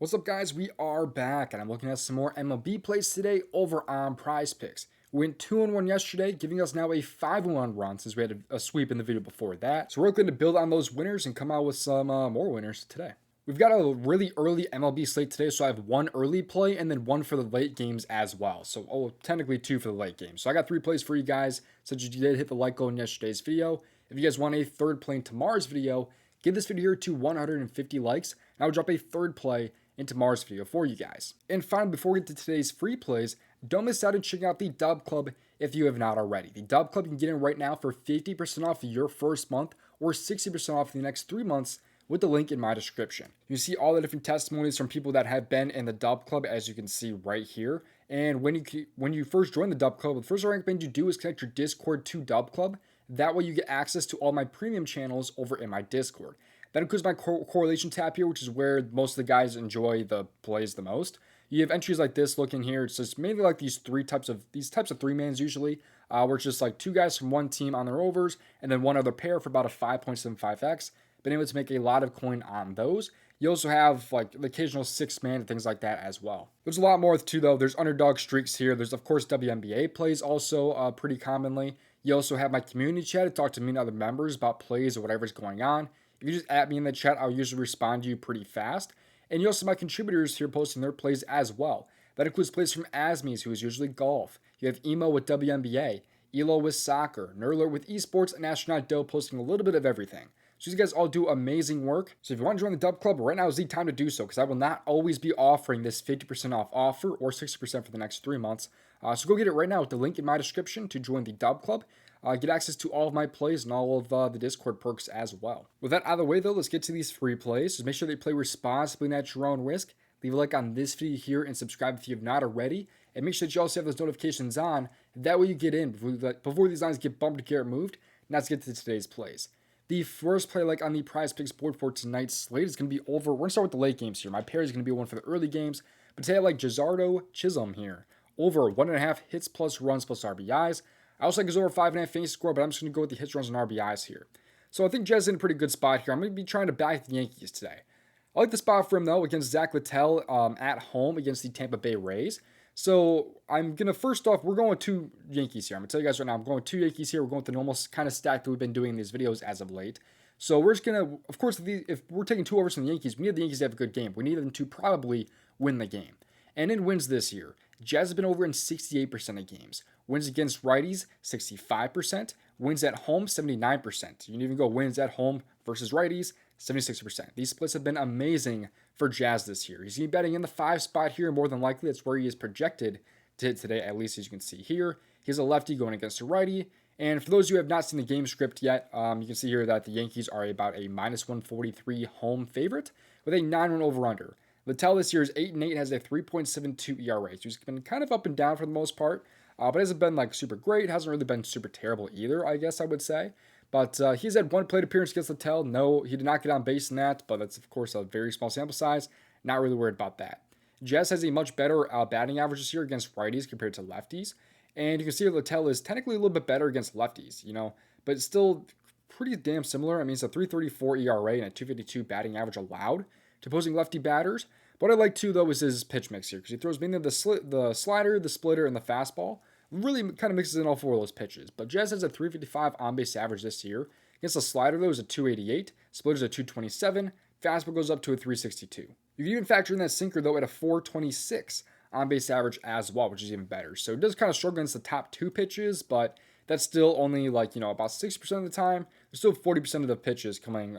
What's up, guys? We are back, and I'm looking at some more MLB plays today over on PrizePicks. We went 2-1 yesterday, giving us now a 5-1 run since we had a sweep in the video before that. So we're looking to build on those winners and come out with some more winners today. We've got a really early MLB slate today, so I have one early play and then one for the late games as well. So technically two for the late games. So I got 3 plays for you guys, since you did hit the like goal in yesterday's video. If you guys want a third play in tomorrow's video, give this video here to 150 likes, and I'll drop a third play in tomorrow's video for you guys. And finally, before we get to today's free plays, don't miss out on checking out the DubClub if you have not already. The DubClub you can get in right now for 50% off your first month or 60% off the next 3 months with the link in my description. You see all the different testimonies from people that have been in the DubClub, as you can see right here. And when you first join the DubClub, the first thing I recommend you do is connect your Discord to DubClub. That way you get access to all my premium channels over in my Discord. That includes my correlation tab here, which is where most of the guys enjoy the plays the most. You have entries like this looking here. It's just mainly like these types of 3-mans usually, where it's just like 2 guys from one team on their overs and then one other pair for about a 5.75x. Been able to make a lot of coin on those. You also have like the occasional 6-man and things like that as well. There's a lot more too though. There's underdog streaks here. There's of course WNBA plays also pretty commonly. You also have my community chat to talk to me and other members about plays or whatever's going on. If you just add me in the chat, I'll usually respond to you pretty fast. And you also have my contributors here posting their plays as well. That includes plays from Asmies, who is usually golf. You have Emo with WNBA, Elo with soccer, Nerler with esports, and Astronaut Doe posting a little bit of everything. So these guys all do amazing work. So if you want to join the DubClub, right now is the time to do so, because I will not always be offering this 50% off offer or 60% for the next 3 months. So go get it right now with the link in my description to join the DubClub. Get access to all of my plays and all of the Discord perks as well. With that out of the way though, let's get to these free plays. Just make sure that you play responsibly and at your own risk. Leave a like on this video here and subscribe if you have not already. And make sure that you also have those notifications on. That way you get in before these lines get bumped to get removed. Now let's get to today's plays. The first play on the PrizePicks board for tonight's slate is going to be over. We're going to start with the late games here. My pair is going to be one for the early games. But today I like Jazardo Chisholm here. Over 1.5 hits plus runs plus RBIs. I also like his over 5.5 fantasy score, but I'm just going to go with the hits, runs, and RBIs here. So I think Jazz is in a pretty good spot here. I'm going to be trying to back the Yankees today. I like the spot for him, though, against Zach Littell at home against the Tampa Bay Rays. So I'm going to, first off, we're going with 2 Yankees here. I'm going to tell you guys right now, I'm going with 2 Yankees here. We're going with the normal kind of stack that we've been doing in these videos as of late. So we're just going to, of course, if we're taking 2 overs from the Yankees, we need the Yankees to have a good game. We need them to probably win the game. And in wins this year, Jazz has been over in 68% of games. Wins against righties, 65%. Wins at home, 79%. You can even go wins at home versus righties, 76%. These splits have been amazing for Jazz this year. He's going to be betting in the 5 spot here. More than likely, that's where he is projected to hit today, at least as you can see here. He's a lefty going against a righty. And for those of you who have not seen the game script yet, you can see here that the Yankees are about a -143 home favorite with a 9-1 over-under. Littell this year is 8-8, has a 3.72 ERA. So he's been kind of up and down for the most part, but hasn't been like super great. Hasn't really been super terrible either, I guess I would say. But he's had 1 plate appearance against Littell. No, he did not get on base in that, but that's of course a very small sample size. Not really worried about that. Jazz has a much better batting average this year against righties compared to lefties. And you can see that Littell is technically a little bit better against lefties, but it's still pretty damn similar. I mean, it's a 3.34 ERA and a 2.52 batting average allowed to opposing lefty batters. What I like too, though, is his pitch mix here, because he throws mainly the slider, the splitter, and the fastball. Really kind of mixes in all 4 of those pitches. But Jazz has a 3.55 on-base average this year. Against the slider, though, is a 2.88. Splitter's a 2.27. Fastball goes up to a 3.62. You can even factor in that sinker, though, at a 4.26 on-base average as well, which is even better. So it does kind of struggle against the top 2 pitches, but that's still only about 60% of the time. There's still 40% of the pitches coming,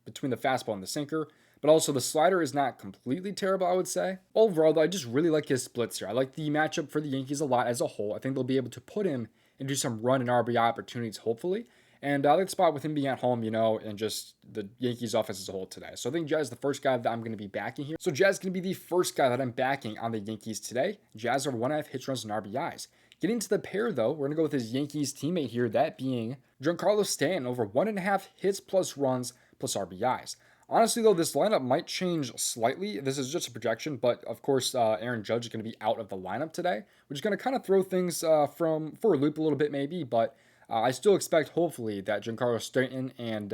between the fastball and the sinker. But also the slider is not completely terrible, I would say. Overall, though, I just really like his splits here. I like the matchup for the Yankees a lot as a whole. I think they'll be able to put him into some run and RBI opportunities, hopefully. And I like the spot with him being at home, and just the Yankees offense as a whole today. So I think Jazz is the first guy that I'm going to be backing here. So Jazz is going to be the first guy that I'm backing on the Yankees today. Jazz over 1.5 hits, runs, and RBIs. Getting to the pair, though, we're going to go with his Yankees teammate here, that being Giancarlo Stanton over 1.5 hits plus runs plus RBIs. Honestly, though, this lineup might change slightly. This is just a projection, but of course, Aaron Judge is going to be out of the lineup today, which is going to kind of throw things for a loop a little bit maybe, but I still expect, hopefully, that Giancarlo Stanton and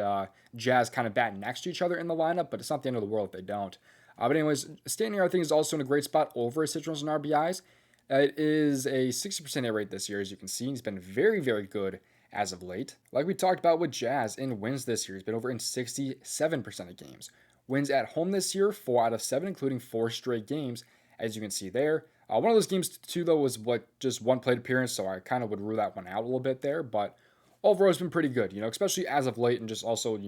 Jazz kind of bat next to each other in the lineup, but it's not the end of the world if they don't. But anyways, Stanton here I think is also in a great spot over his hit runs and RBIs. It is a 60% hit rate this year, as you can see. He's been very, very good as of late. Like we talked about with Jazz in wins this year, he's been over in 67% of games. Wins at home this year, 4 out of 7, including 4 straight games, as you can see there. One of those games, too, though, was just one plate appearance, so I kind of would rule that one out a little bit there. But overall, it's been pretty good, especially as of late, and just also,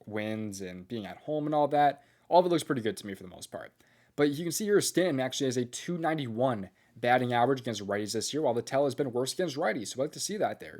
wins and being at home and all that. All of it looks pretty good to me for the most part. But you can see here, Stanton actually has a 291 batting average against righties this year, while the tail has been worse against righties. So I like to see that there.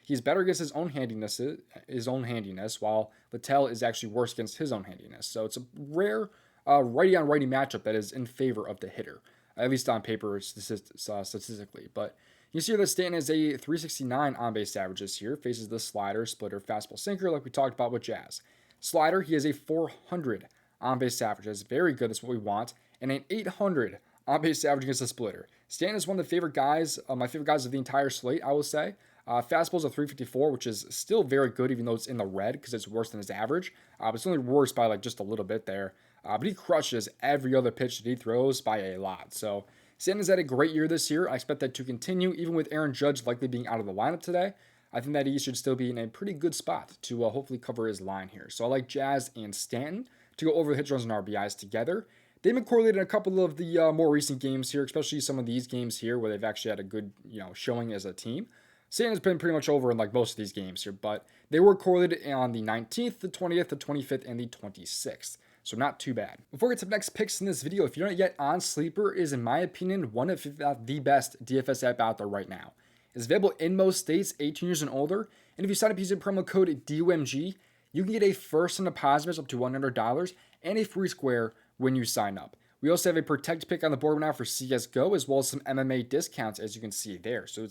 He's better against his own handiness, while the tail is actually worse against his own handiness. So it's a rare righty on righty matchup that is in favor of the hitter, at least on paper statistically. But you see that Stanton has a 369 on base average this year, faces the slider, splitter, fastball, sinker, like we talked about with Jazz. Slider, he has a 400 on base average. That's very good. That's what we want. And an 800 on base average against the splitter. Stanton is one of the favorite guys, my favorite guys of the entire slate, I will say. Fastball's a 354, which is still very good, even though it's in the red because it's worse than his average. But it's only worse by just a little bit there. But he crushes every other pitch that he throws by a lot. So Stanton's had a great year this year. I expect that to continue, even with Aaron Judge likely being out of the lineup today. I think that he should still be in a pretty good spot to hopefully cover his line here. So I like Jazz and Stanton to go over the hit runs and RBIs together. They've been correlated in a couple of the more recent games here, especially some of these games here where they've actually had a good showing as a team. Stanton's been pretty much over in most of these games here, but they were correlated on the 19th, the 20th, the 25th, and the 26th. So not too bad. Before we get to the next picks in this video, if you're not yet on Sleeper, is in my opinion one of the best DFS app out there right now. It's available in most states, 18 years and older, and if you sign up using promo code DOMG, you can get a first and deposit up to $100 and a free square when you sign up. We also have a protect pick on the board now for CSGO, as well as some MMA discounts, as you can see there. So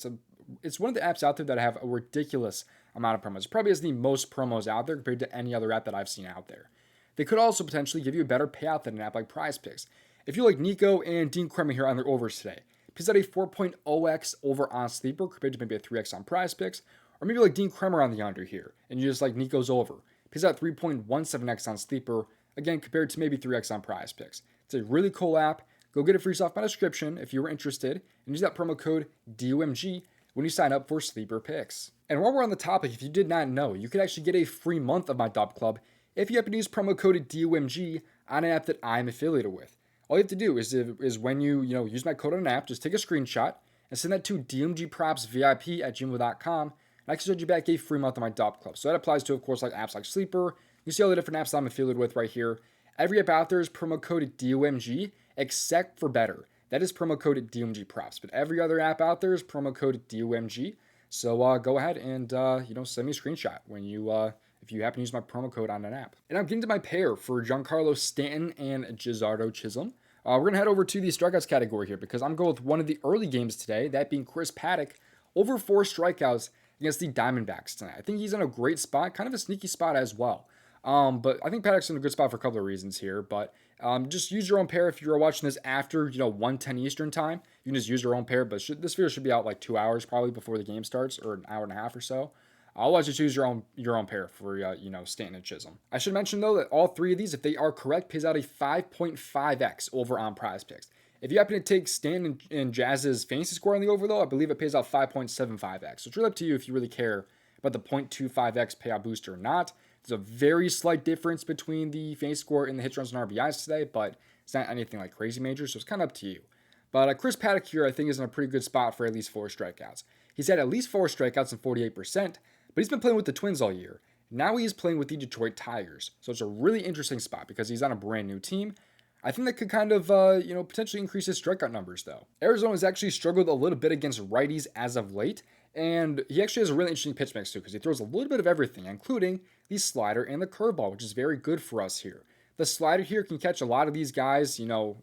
it's one of the apps out there that have a ridiculous amount of promos. It probably has the most promos out there compared to any other app that I've seen out there. They could also potentially give you a better payout than an app like PrizePicks. If you like Nico and Dean Kremer here on their overs today, because at a 4.0x over on Sleeper compared to maybe a 3x on PrizePicks, or maybe like Dean Kremer on the under here, and you just like Nico's over, because at 3.17x on Sleeper, again compared to maybe 3x on PrizePicks. It's a really cool app. Go get it free off my description if you were interested, and use that promo code DOMG when you sign up for Sleeper Picks. And while we're on the topic, if you did not know, you could actually get a free month of my DubClub if you happen to use promo code DOMG on an app that I'm affiliated with. All you have to do is when you use my code on an app, just take a screenshot and send that to domgpropsvip@gmail.com, and I can send you back a free month of my DubClub. So that applies to, of course, like apps like Sleeper. You see all the different apps I'm affiliated with right here. Every app out there is promo code DOMG, except for Better. That is promo code DOMG Props. But every other app out there is promo code DOMG. So go ahead and send me a screenshot when if you happen to use my promo code on an app. And I'm getting to my pair for Giancarlo Stanton and Gisardo Chisholm. We're going to head over to the strikeouts category here because I'm going with one of the early games today, that being Chris Paddack, over 4 strikeouts against the Diamondbacks tonight. I think he's in a great spot, kind of a sneaky spot as well. But I think Paddack's in a good spot for a couple of reasons here. But just use your own pair if you're watching this after 1:10 Eastern time. You can just use your own pair. But this video should be out like 2 hours probably before the game starts, or an hour and a half or so. Otherwise, just use your own pair for Stanton and Chisholm. I should mention though that all three of these, if they are correct, pays out a 5.5x over on PrizePicks. If you happen to take Stanton and Jazz's fantasy score on the over though, I believe it pays out 5.75x. So it's really up to you if you really care about the 0.25x payout booster or not. There's a very slight difference between the fantasy score and the hits, runs, and RBIs today, but it's not anything like crazy major, so it's kind of up to you. But Chris Paddack here, I think, is in a pretty good spot for at least 4 strikeouts. He's had at least 4 strikeouts and 48%, but he's been playing with the Twins all year. Now he is playing with the Detroit Tigers, so it's a really interesting spot because he's on a brand new team. I think that could kind of, potentially increase his strikeout numbers, though. Arizona has actually struggled a little bit against righties as of late, and he actually has a really interesting pitch mix, too, because he throws a little bit of everything, including the slider and the curveball, which is very good for us here. The slider here can catch a lot of these guys,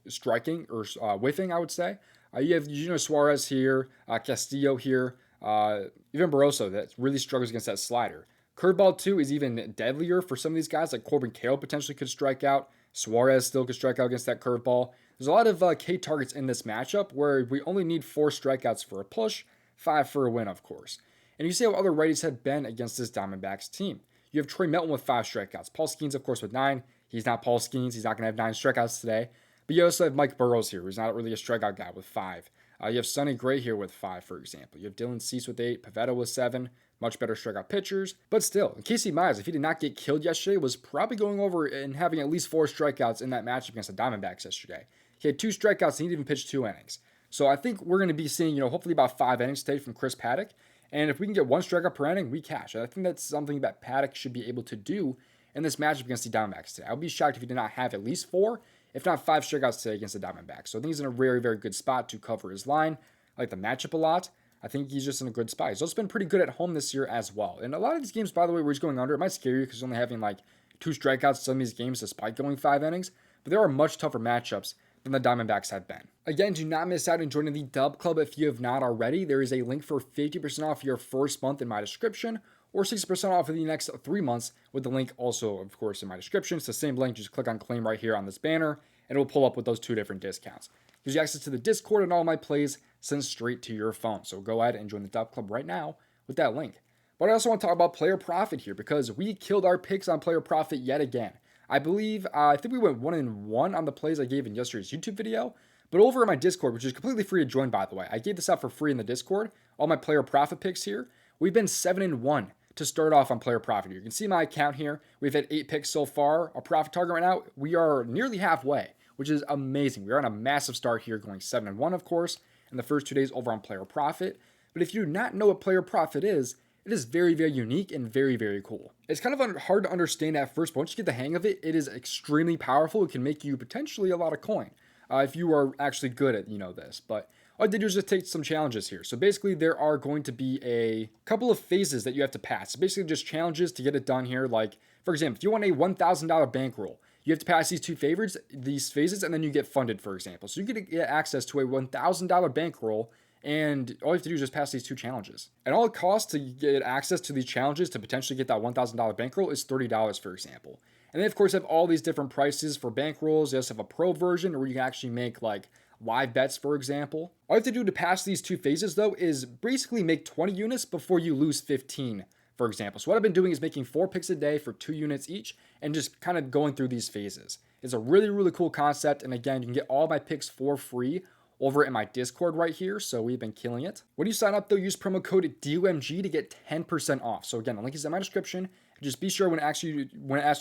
striking or whiffing, I would say. You have Suarez here, Castillo here, even Barroso that really struggles against that slider. Curveball, too, is even deadlier for some of these guys, like Corbin Carroll potentially could strike out. Suarez still could strike out against that curveball. There's a lot of K targets in this matchup where we only need 4 strikeouts for a push, 5 for a win, of course. And you see how other righties have been against this Diamondbacks team. You have Troy Melton with 5 strikeouts. Paul Skeens, of course, with 9. He's not Paul Skeens. He's not going to have 9 strikeouts today. But you also have Mike Burrows here, who's not really a strikeout guy with 5. You have Sonny Gray here with 5, for example. You have Dylan Cease with 8, Pavetta with 7. Much better strikeout pitchers. But still, Casey Mize, if he did not get killed yesterday, was probably going over and having at least 4 strikeouts in that matchup against the Diamondbacks yesterday. He had 2 strikeouts and he didn't even pitch 2 innings. So I think we're going to be seeing, hopefully about 5 innings today from Chris Paddock. And if we can get 1 strikeout per inning, we cash. And I think that's something that Paddock should be able to do in this matchup against the Diamondbacks today. I would be shocked if he did not have at least 4, if not 5 strikeouts today against the Diamondbacks. So I think he's in a very, very good spot to cover his line. I like the matchup a lot. I think he's just in a good spot. He's also been pretty good at home this year as well. And a lot of these games, by the way, where he's going under, it might scare you because he's only having like 2 strikeouts in some of these games despite going 5 innings. But there are much tougher matchups than the Diamondbacks have been. Again, do not miss out on joining the DubClub if you have not already. There is a link for 50% off your first month in my description, or 60% off for the next 3 months with the link also, of course, in my description. It's the same link. Just click on claim right here on this banner, and it will pull up with those 2 different discounts. Gives you access to the Discord and all my plays sent straight to your phone. So go ahead and join the DubClub right now with that link. But I also want to talk about player profit here because we killed our picks on player profit yet again. I think we went 1-1 on the plays I gave in yesterday's YouTube video. But over in my Discord, which is completely free to join, by the way, I gave this out for free in the Discord. All my player profit picks here. We've been 7-1 to start off on player profit here. You can see my account here. We've had 8 picks so far. Our profit target right now, we are nearly halfway, which is amazing. We're on a massive start here, going 7-1, of course, in the first 2 days over on player profit. But if you do not know what player profit is, it is very, very unique and very, very cool. It's kind of hard to understand at first, but once you get the hang of it, it is extremely powerful. It can make you potentially a lot of coin if you are actually good at, this. But all I did was just take some challenges here. So basically, there are going to be a couple of phases that you have to pass. Basically, just challenges to get it done here. Like, for example, if you want a $1,000 bankroll, you have to pass these phases, and then you get funded, for example. So you get access to a $1,000 bankroll, and all you have to do is just pass these 2 challenges. And all it costs to get access to these challenges to potentially get that $1,000 bankroll is $30, for example. And they, of course, have all these different prices for bankrolls. They also have a pro version where you can actually make, like, live bets, for example. All you have to do to pass these 2 phases, though, is basically make 20 units before you lose 15, for example. So what I've been doing is making 4 picks a day for 2 units each and just kind of going through these phases. It's a really, really cool concept. And again, you can get all my picks for free over in my Discord right here. So we've been killing it. When you sign up, though, use promo code DOMG to get 10% off. So again, the link is in my description. Just be sure when it asks you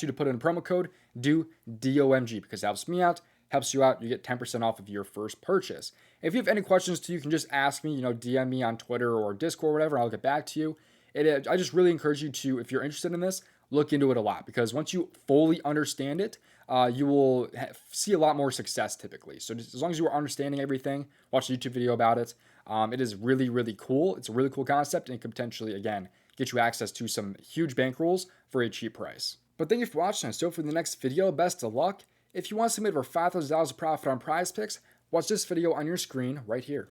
to put in a promo code, do DOMG because it helps me out, helps you out. You get 10% off of your first purchase. If you have any questions too, you can just ask me, DM me on Twitter or Discord or whatever. I'll get back to you. I just really encourage you to, if you're interested in this, look into it a lot because once you fully understand it, you will see a lot more success typically. So just as long as you are understanding everything, watch a YouTube video about it. It is really, really cool. It's a really cool concept and it could potentially, again, get you access to some huge bankrolls for a cheap price. But thank you for watching. So for the next video, best of luck. If you want to submit over $5,000 of profit on PrizePicks, watch this video on your screen right here.